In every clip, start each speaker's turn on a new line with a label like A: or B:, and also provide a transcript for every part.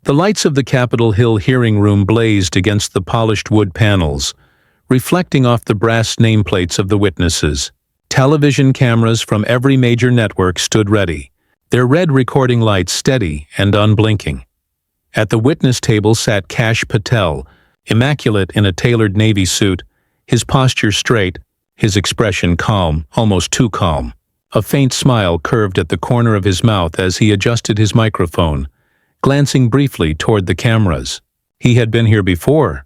A: The lights of the Capitol Hill hearing room blazed against the polished wood panels, reflecting off the brass nameplates of the witnesses. Television cameras from every major network stood ready, their red recording lights steady and unblinking. At the witness table sat Kash Patel, immaculate in a tailored navy suit, his posture straight, his expression calm, almost too calm. A faint smile curved at the corner of his mouth as he adjusted his microphone, glancing briefly toward the cameras. He had been here before,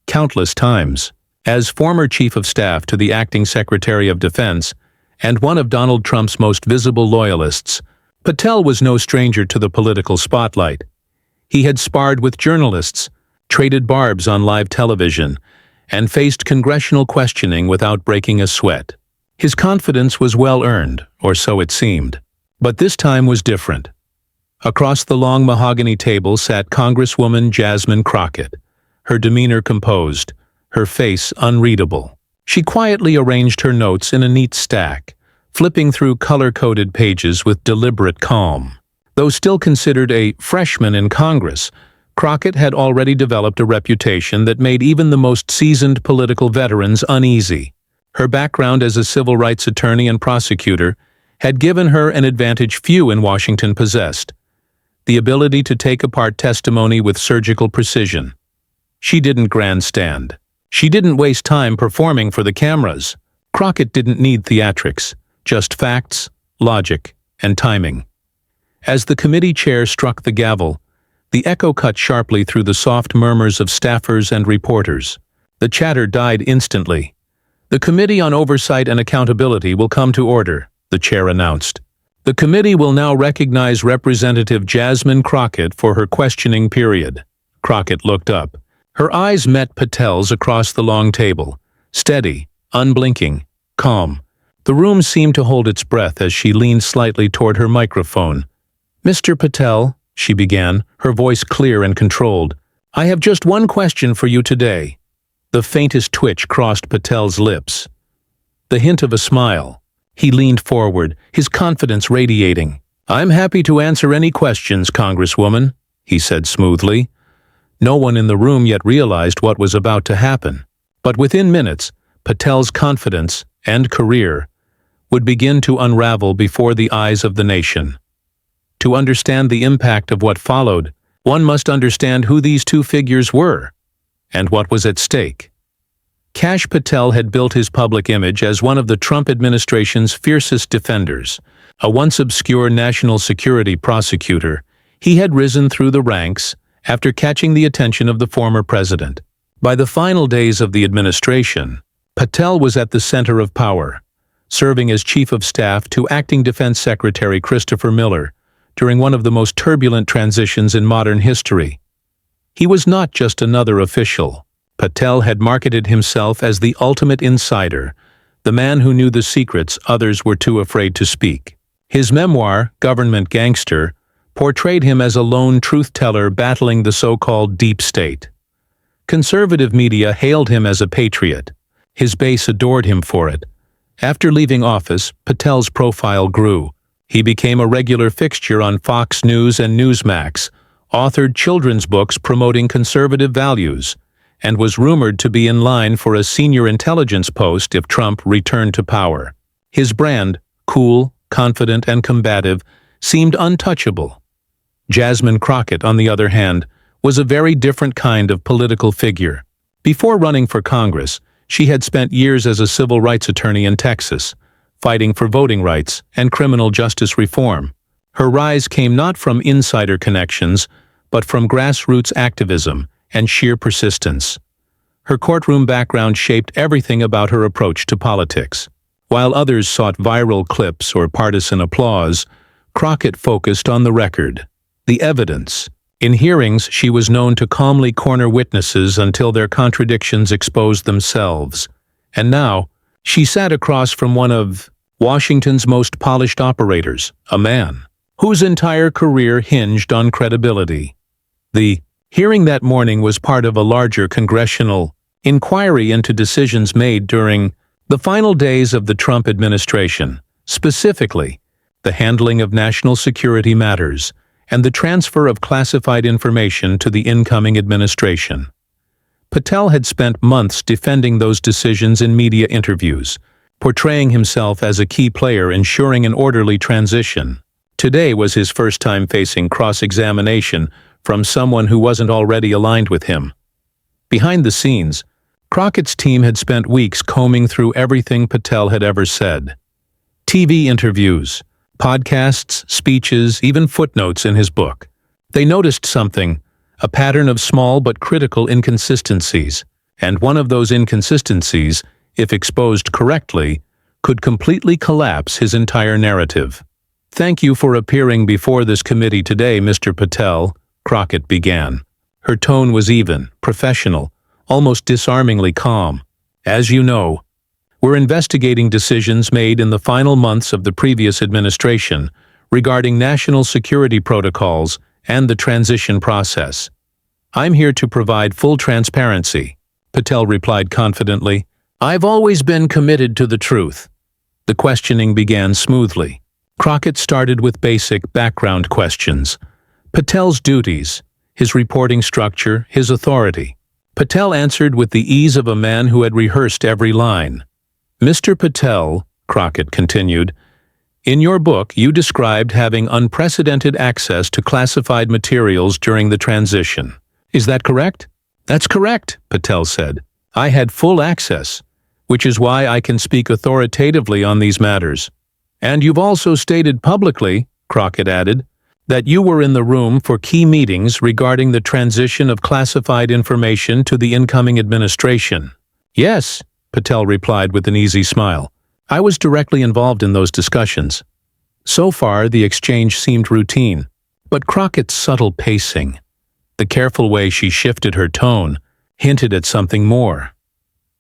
A: countless times. As former Chief of Staff to the Acting Secretary of Defense and one of Donald Trump's most visible loyalists, Patel was no stranger to the political spotlight. He had sparred with journalists, traded barbs on live television, and faced congressional questioning without breaking a sweat. His confidence was well-earned, or so it seemed. But this time was different. Across the long mahogany table sat Congresswoman Jasmine Crockett, her demeanor composed, her face unreadable. She quietly arranged her notes in a neat stack, flipping through color-coded pages with deliberate calm. Though still considered a freshman in Congress, Crockett had already developed a reputation that made even the most seasoned political veterans uneasy. Her background as a civil rights attorney and prosecutor had given her an advantage few in Washington possessed: the ability to take apart testimony with surgical precision. She didn't grandstand. She didn't waste time performing for the cameras. Crockett didn't need theatrics, just facts, logic, and timing. As the committee chair struck the gavel, the echo cut sharply through the soft murmurs of staffers and reporters. The chatter died instantly. "The Committee on Oversight and Accountability will come to order," the chair announced. "The committee will now recognize Representative Jasmine Crockett for her questioning period." Crockett looked up. Her eyes met Patel's across the long table, steady, unblinking, calm. The room seemed to hold its breath as she leaned slightly toward her microphone. "Mr. Patel," she began, her voice clear and controlled, "I have just one question for you today." The faintest twitch crossed Patel's lips. The hint of a smile. He leaned forward, his confidence radiating. "I'm happy to answer any questions, Congresswoman," he said smoothly. No one in the room yet realized what was about to happen. But within minutes, Patel's confidence and career would begin to unravel before the eyes of the nation. To understand the impact of what followed, one must understand who these two figures were and what was at stake. Kash Patel had built his public image as one of the Trump administration's fiercest defenders. A once obscure national security prosecutor, he had risen through the ranks after catching the attention of the former president. By the final days of the administration, Patel was at the center of power, serving as Chief of Staff to Acting Defense Secretary Christopher Miller during one of the most turbulent transitions in modern history. He was not just another official. Patel had marketed himself as the ultimate insider, the man who knew the secrets others were too afraid to speak. His memoir, Government Gangster, portrayed him as a lone truth-teller battling the so-called deep state. Conservative media hailed him as a patriot. His base adored him for it. After leaving office, Patel's profile grew. He became a regular fixture on Fox News and Newsmax, authored children's books promoting conservative values, and was rumored to be in line for a senior intelligence post if Trump returned to power. His brand, cool, confident, and combative, seemed untouchable. Jasmine Crockett, on the other hand, was a very different kind of political figure. Before running for Congress, she had spent years as a civil rights attorney in Texas, fighting for voting rights and criminal justice reform. Her rise came not from insider connections, but from grassroots activism and sheer persistence. Her courtroom background shaped everything about her approach to politics. While others sought viral clips or partisan applause, Crockett focused on the record, the evidence. In hearings, she was known to calmly corner witnesses until their contradictions exposed themselves. And now, she sat across from one of Washington's most polished operators, a man whose entire career hinged on credibility. The hearing that morning was part of a larger congressional inquiry into decisions made during the final days of the Trump administration, specifically the handling of national security matters and the transfer of classified information to the incoming administration. Patel had spent months defending those decisions in media interviews, portraying himself as a key player ensuring an orderly transition. Today was his first time facing cross-examination from someone who wasn't already aligned with him. Behind the scenes, Crockett's team had spent weeks combing through everything Patel had ever said. TV interviews, podcasts, speeches, even footnotes in his book. They noticed something, a pattern of small but critical inconsistencies, and one of those inconsistencies, if exposed correctly, could completely collapse his entire narrative. "Thank you for appearing before this committee today, Mr. Patel," Crockett began. Her tone was even, professional, almost disarmingly calm. "As you know, we're investigating decisions made in the final months of the previous administration regarding national security protocols and the transition process. I'm here to provide full transparency," Patel replied confidently. "I've always been committed to the truth." The questioning began smoothly. Crockett started with basic background questions. Patel's duties, his reporting structure, his authority. Patel answered with the ease of a man who had rehearsed every line. "Mr. Patel," Crockett continued, "in your book you described having unprecedented access to classified materials during the transition. Is that correct?" "That's correct," Patel said. "I had full access, which is why I can speak authoritatively on these matters." "And you've also stated publicly," Crockett added, "that you were in the room for key meetings regarding the transition of classified information to the incoming administration." "Yes," Patel replied with an easy smile. "I was directly involved in those discussions." So far, the exchange seemed routine, but Crockett's subtle pacing, the careful way she shifted her tone, hinted at something more.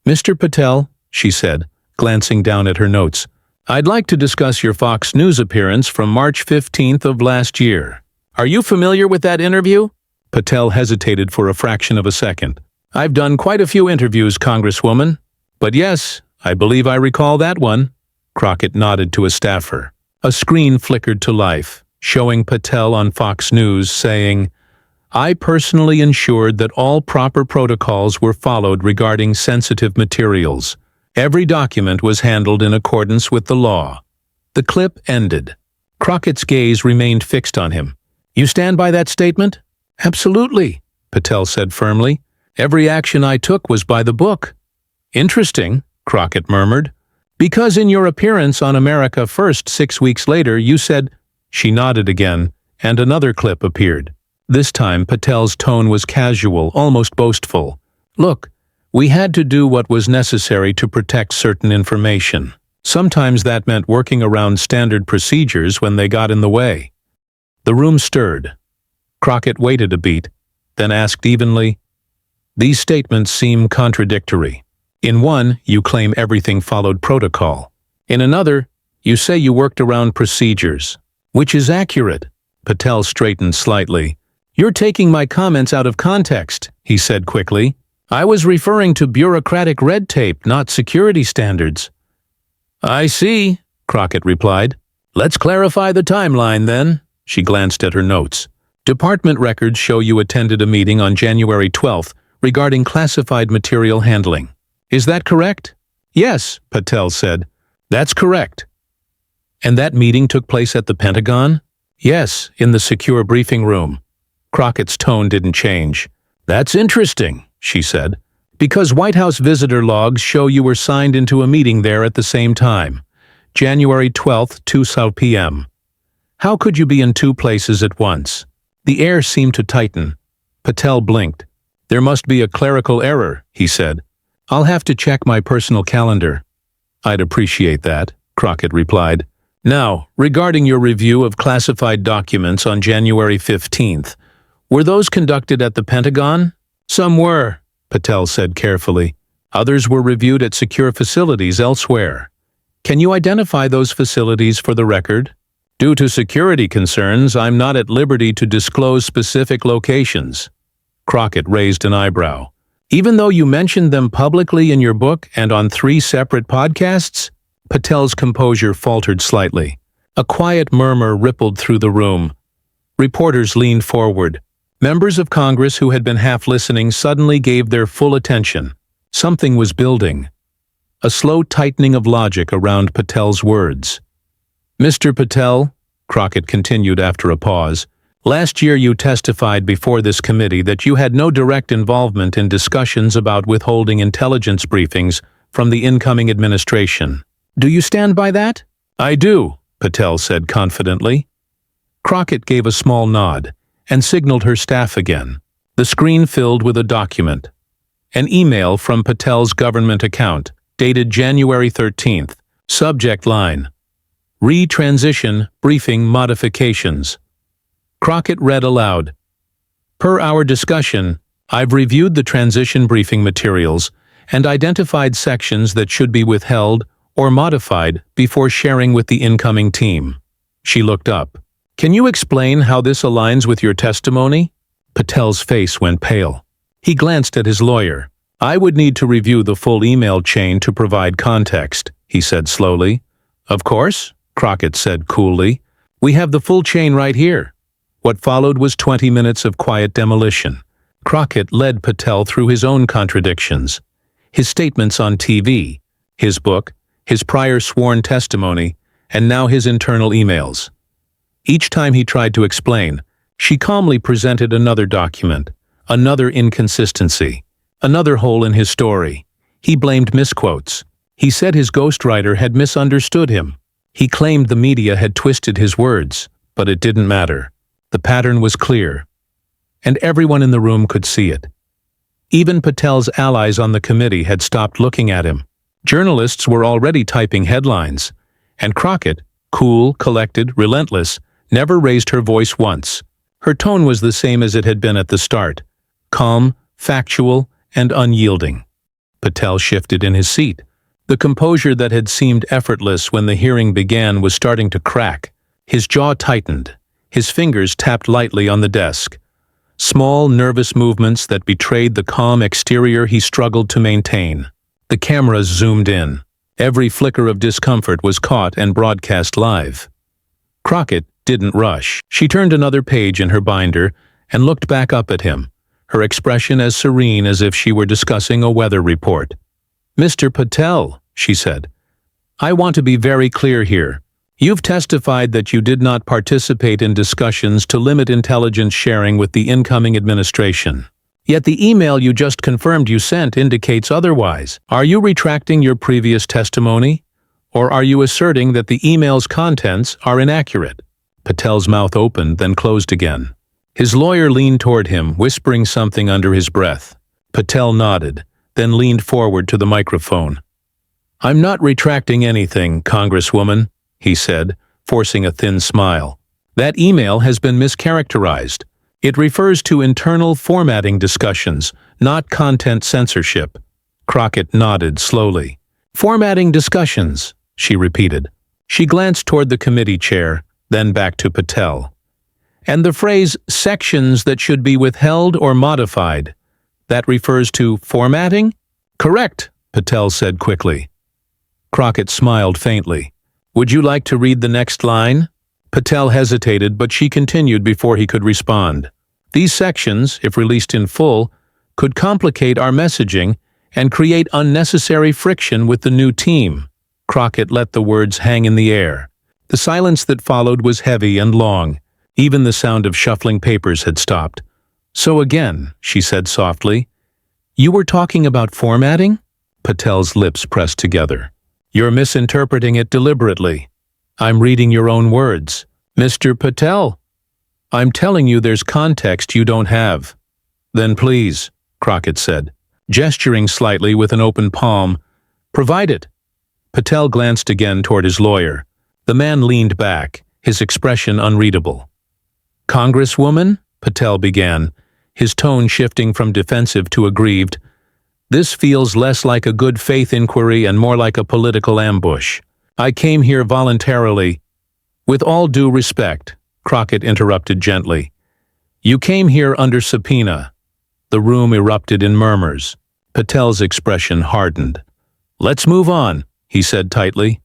A: "Mr. Patel," she said, glancing down at her notes, "I'd like to discuss your Fox News appearance from March 15th of last year. Are you familiar with that interview?" Patel hesitated for a fraction of a second. "I've done quite a few interviews, Congresswoman. But yes, I believe I recall that one." Crockett nodded to a staffer. A screen flickered to life, showing Patel on Fox News saying, "I personally ensured that all proper protocols were followed regarding sensitive materials. Every document was handled in accordance with the law." The clip ended. Crockett's gaze remained fixed on him. "You stand by that statement?" "Absolutely," Patel said firmly. "Every action I took was by the book." "Interesting," Crockett murmured. "Because in your appearance on America First 6 weeks later you said—" She nodded again, and another clip appeared. This time Patel's tone was casual, almost boastful. "Look, we had to do what was necessary to protect certain information. Sometimes that meant working around standard procedures when they got in the way." The room stirred. Crockett waited a beat, then asked evenly, "These statements seem contradictory. In one, you claim everything followed protocol. In another, you say you worked around procedures. Which is accurate?" Patel straightened slightly. "You're taking my comments out of context," he said quickly. "I was referring to bureaucratic red tape, not security standards." "I see," Crockett replied. "Let's clarify the timeline then." She glanced at her notes. "Department records show you attended a meeting on January 12th regarding classified material handling. Is that correct?" "Yes," Patel said. "That's correct." "And that meeting took place at the Pentagon?" "Yes, in the secure briefing room." Crockett's tone didn't change. "That's interesting," she said, "because White House visitor logs show you were signed into a meeting there at the same time, January 12th, 2 p.m. How could you be in two places at once?" The air seemed to tighten. Patel blinked. "There must be a clerical error," he said. "I'll have to check my personal calendar." "I'd appreciate that," Crockett replied. "Now, regarding your review of classified documents on January 15th, were those conducted at the Pentagon?" "Some were," Patel said carefully. "Others were reviewed at secure facilities elsewhere. Can you identify those facilities for the record?" "Due to security concerns, I'm not at liberty to disclose specific locations." Crockett raised an eyebrow. "Even though you mentioned them publicly in your book and on 3 separate podcasts?" Patel's composure faltered slightly. A quiet murmur rippled through the room. Reporters leaned forward. Members of Congress who had been half listening suddenly gave their full attention. Something was building. A slow tightening of logic around Patel's words. "Mr. Patel," Crockett continued after a pause, "last year you testified before this committee that you had no direct involvement in discussions about withholding intelligence briefings from the incoming administration. Do you stand by that?" "I do," Patel said confidently. Crockett gave a small nod and signaled her staff again. The screen filled with a document. An email from Patel's government account, dated January 13th. Subject line: Re-transition briefing modifications. Crockett read aloud. "Per our discussion, I've reviewed the transition briefing materials and identified sections that should be withheld or modified before sharing with the incoming team." She looked up. "Can you explain how this aligns with your testimony?" Patel's face went pale. He glanced at his lawyer. "I would need to review the full email chain to provide context," he said slowly. "Of course," Crockett said coolly. "We have the full chain right here." What followed was 20 minutes of quiet demolition. Crockett led Patel through his own contradictions. His statements on TV, his book, his prior sworn testimony, and now his internal emails. Each time he tried to explain, she calmly presented another document, another inconsistency, another hole in his story. He blamed misquotes. He said his ghostwriter had misunderstood him. He claimed the media had twisted his words, but it didn't matter. The pattern was clear, and everyone in the room could see it. Even Patel's allies on the committee had stopped looking at him. Journalists were already typing headlines, and Crockett, cool, collected, relentless, never raised her voice once. Her tone was the same as it had been at the start, calm, factual, and unyielding. Patel shifted in his seat. The composure that had seemed effortless when the hearing began was starting to crack. His jaw tightened. His fingers tapped lightly on the desk. Small, nervous movements that betrayed the calm exterior he struggled to maintain. The cameras zoomed in. Every flicker of discomfort was caught and broadcast live. Crockett didn't rush. She turned another page in her binder and looked back up at him, her expression as serene as if she were discussing a weather report. "Mr. Patel," she said, "I want to be very clear here. You've testified that you did not participate in discussions to limit intelligence sharing with the incoming administration. Yet the email you just confirmed you sent indicates otherwise. Are you retracting your previous testimony? Or are you asserting that the email's contents are inaccurate?" Patel's mouth opened, then closed again. His lawyer leaned toward him, whispering something under his breath. Patel nodded, then leaned forward to the microphone. "I'm not retracting anything, Congresswoman," he said, forcing a thin smile. "That email has been mischaracterized. It refers to internal formatting discussions, not content censorship." Crockett nodded slowly. "Formatting discussions," she repeated. She glanced toward the committee chair, then back to Patel. "And the phrase sections that should be withheld or modified, that refers to formatting?" "Correct," Patel said quickly. Crockett smiled faintly. "Would you like to read the next line?" Patel hesitated, but she continued before he could respond. "These sections, if released in full, could complicate our messaging and create unnecessary friction with the new team." Crockett let the words hang in the air. The silence that followed was heavy and long. Even the sound of shuffling papers had stopped. "So again," she said softly, "you were talking about formatting?" Patel's lips pressed together. "You're misinterpreting it deliberately. I'm reading your own words." "Mr. Patel, I'm telling you there's context you don't have." "Then please," Crockett said, gesturing slightly with an open palm, "provide it." Patel glanced again toward his lawyer. The man leaned back, his expression unreadable. "Congresswoman," Patel began, his tone shifting from defensive to aggrieved, "this feels less like a good faith inquiry and more like a political ambush. I came here voluntarily." "With all due respect," Crockett interrupted gently, "you came here under subpoena." The room erupted in murmurs. Patel's expression hardened. "Let's move on," he said tightly.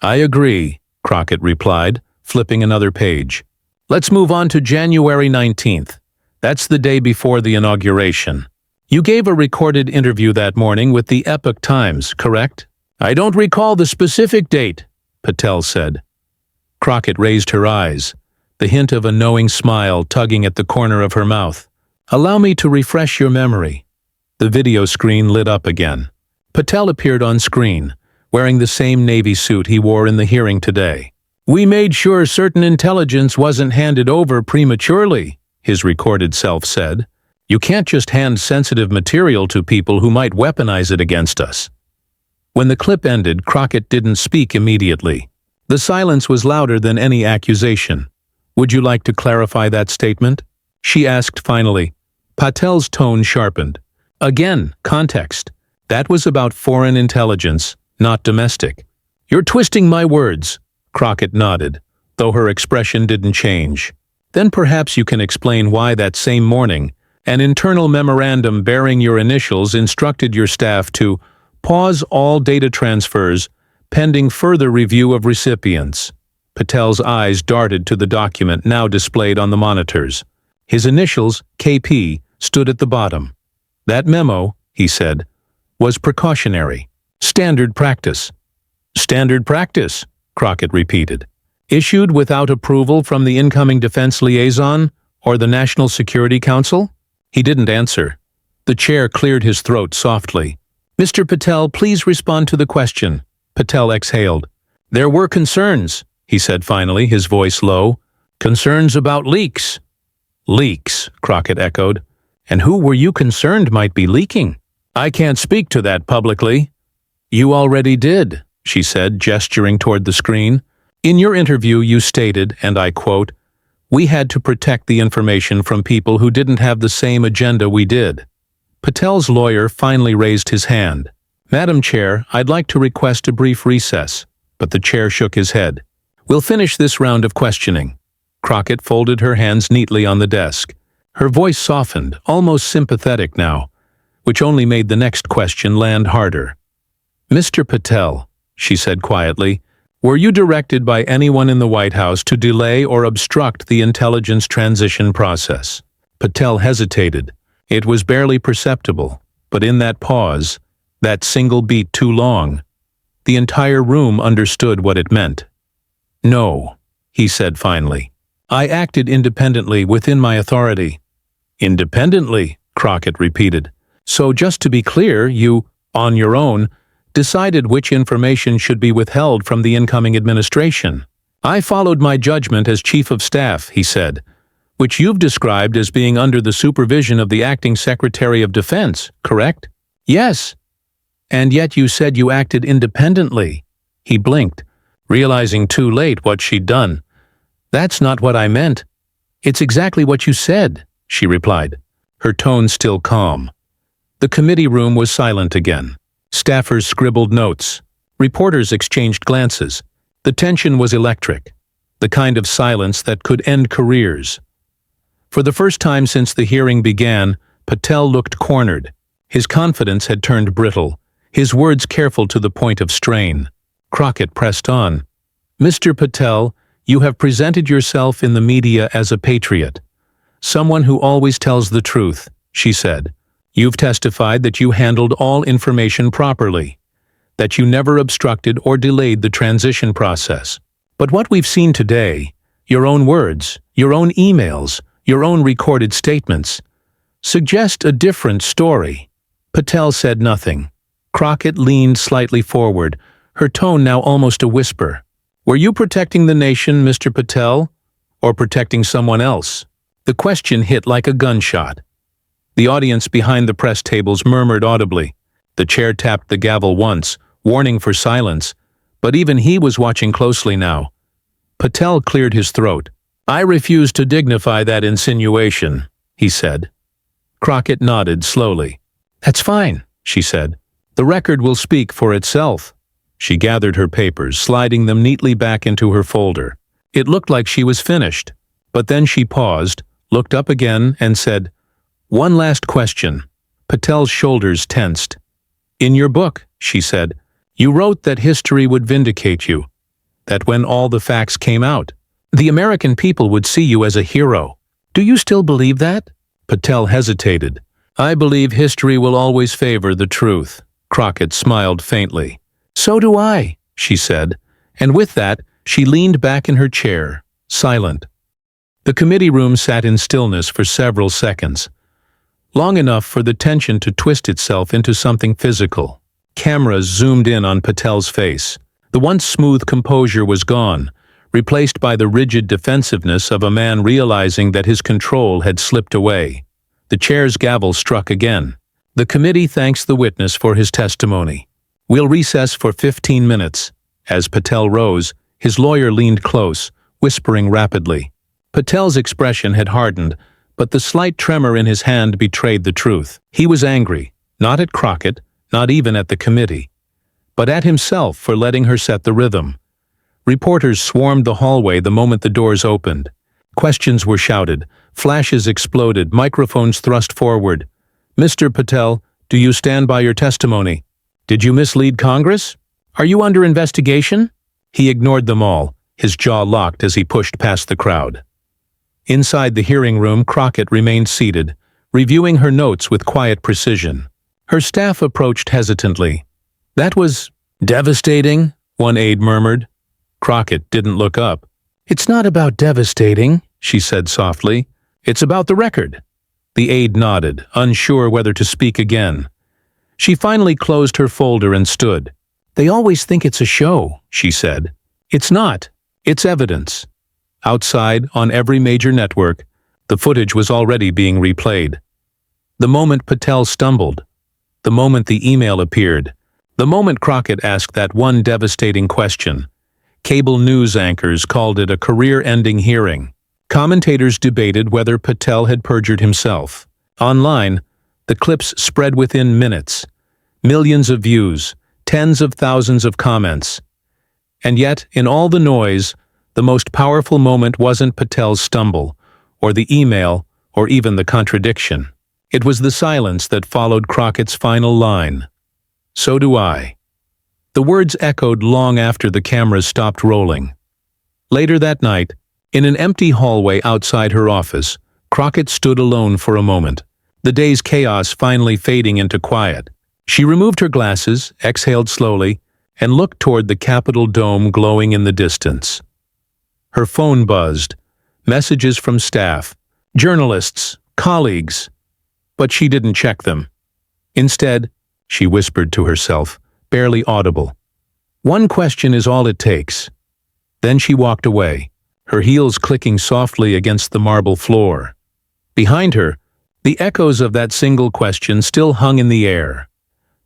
A: "I agree," Crockett replied, flipping another page. Let's move on to January 19th. That's the day before the inauguration. You gave a recorded interview that morning with the Epoch Times, correct? I don't recall the specific date, Patel said. Crockett raised her eyes, the hint of a knowing smile tugging at the corner of her mouth. Allow me to refresh your memory. The video screen lit up again. Patel appeared on screen, wearing the same navy suit he wore in the hearing today. We made sure certain intelligence wasn't handed over prematurely, his recorded self said. You can't just hand sensitive material to people who might weaponize it against us. When the clip ended, Crockett didn't speak immediately. The silence was louder than any accusation. Would you like to clarify that statement? She asked finally. Patel's tone sharpened. Again, context. That was about foreign intelligence, not domestic. You're twisting my words, Crockett nodded, though her expression didn't change. Then perhaps you can explain why that same morning, an internal memorandum bearing your initials instructed your staff to pause all data transfers pending further review of recipients. Patel's eyes darted to the document now displayed on the monitors. His initials, KP, stood at the bottom. That memo, he said, was precautionary. Standard practice. Standard practice, Crockett repeated. Issued without approval from the incoming defense liaison or the National Security Council? He didn't answer. The chair cleared his throat softly. Mr. Patel, please respond to the question. Patel exhaled. There were concerns, he said finally, his voice low. Concerns about leaks. Leaks, Crockett echoed. And who were you concerned might be leaking? I can't speak to that publicly. You already did, she said, gesturing toward the screen. In your interview you stated, and I quote, "We had to protect the information from people who didn't have the same agenda we did." Patel's lawyer finally raised his hand. Madam Chair, I'd like to request a brief recess, but the chair shook his head. We'll finish this round of questioning. Crockett folded her hands neatly on the desk. Her voice softened, almost sympathetic now, which only made the next question land harder. Mr. Patel, she said quietly, were you directed by anyone in the White House to delay or obstruct the intelligence transition process? Patel hesitated. It was barely perceptible, but in that pause, that single beat too long, the entire room understood what it meant. No, he said finally. I acted independently within my authority. Independently, Crockett repeated. So just to be clear, you, on your own, decided which information should be withheld from the incoming administration. I followed my judgment as Chief of Staff, he said, which you've described as being under the supervision of the Acting Secretary of Defense, correct? Yes. And yet you said you acted independently. He blinked, realizing too late what she'd done. That's not what I meant. It's exactly what you said, she replied, her tone still calm. The committee room was silent again. Staffers scribbled notes. Reporters exchanged glances. The tension was electric, the kind of silence that could end careers. For the first time since the hearing began, Patel looked cornered. His confidence had turned brittle, his words careful to the point of strain. Crockett pressed on. Mr. Patel, you have presented yourself in the media as a patriot, someone who always tells the truth, she said. You've testified that you handled all information properly, that you never obstructed or delayed the transition process. But what we've seen today, your own words, your own emails, your own recorded statements, suggest a different story. Patel said nothing. Crockett leaned slightly forward, her tone now almost a whisper. Were you protecting the nation, Mr. Patel, or protecting someone else? The question hit like a gunshot. The audience behind the press tables murmured audibly. The chair tapped the gavel once, warning for silence, but even he was watching closely now. Patel cleared his throat. I refuse to dignify that insinuation, he said. Crockett nodded slowly. That's fine, she said. The record will speak for itself. She gathered her papers, sliding them neatly back into her folder. It looked like she was finished, but then she paused, looked up again, and said, One last question. Patel's shoulders tensed. In your book, she said, you wrote that history would vindicate you, that when all the facts came out, The American people would see you as a hero. Do you still believe that? Patel hesitated. I believe history will always favor the truth. Crockett smiled faintly. So do I, she said, and with that, she leaned back in her chair, silent. The committee room sat in stillness for several seconds, long enough for the tension to twist itself into something physical. Cameras zoomed in on Patel's face. The once smooth composure was gone, replaced by the rigid defensiveness of a man realizing that his control had slipped away. The chair's gavel struck again. The committee thanks the witness for his testimony. We'll recess for 15 minutes. As Patel rose, his lawyer leaned close, whispering rapidly. Patel's expression had hardened, but the slight tremor in his hand betrayed the truth. He was angry, not at Crockett, not even at the committee, but at himself for letting her set the rhythm. Reporters swarmed the hallway the moment the doors opened. Questions were shouted, flashes exploded, microphones thrust forward. Mr. Patel, do you stand by your testimony? Did you mislead Congress? Are you under investigation? He ignored them all, his jaw locked as he pushed past the crowd. Inside the hearing room, Crockett remained seated, reviewing her notes with quiet precision. Her staff approached hesitantly. That was devastating, one aide murmured. Crockett didn't look up. It's not about devastating, she said softly. It's about the record. The aide nodded, unsure whether to speak again. She finally closed her folder and stood. They always think it's a show, she said. It's not. It's evidence. Outside, on every major network, the footage was already being replayed. The moment Patel stumbled, the moment the email appeared, the moment Crockett asked that one devastating question, cable news anchors called it a career-ending hearing. Commentators debated whether Patel had perjured himself. Online, the clips spread within minutes. Millions of views, tens of thousands of comments. And yet, in all the noise, the most powerful moment wasn't Patel's stumble, or the email, or even the contradiction. It was the silence that followed Crockett's final line. So do I. The words echoed long after the cameras stopped rolling. Later that night, in an empty hallway outside her office, Crockett stood alone for a moment, the day's chaos finally fading into quiet. She removed her glasses, exhaled slowly, and looked toward the Capitol dome glowing in the distance. Her phone buzzed, messages from staff, journalists, colleagues, but she didn't check them. Instead, she whispered to herself, barely audible. One question is all it takes. Then she walked away, her heels clicking softly against the marble floor. Behind her, the echoes of that single question still hung in the air.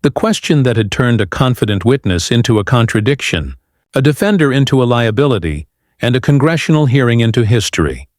A: The question that had turned a confident witness into a contradiction, a defender into a liability, and a congressional hearing into history.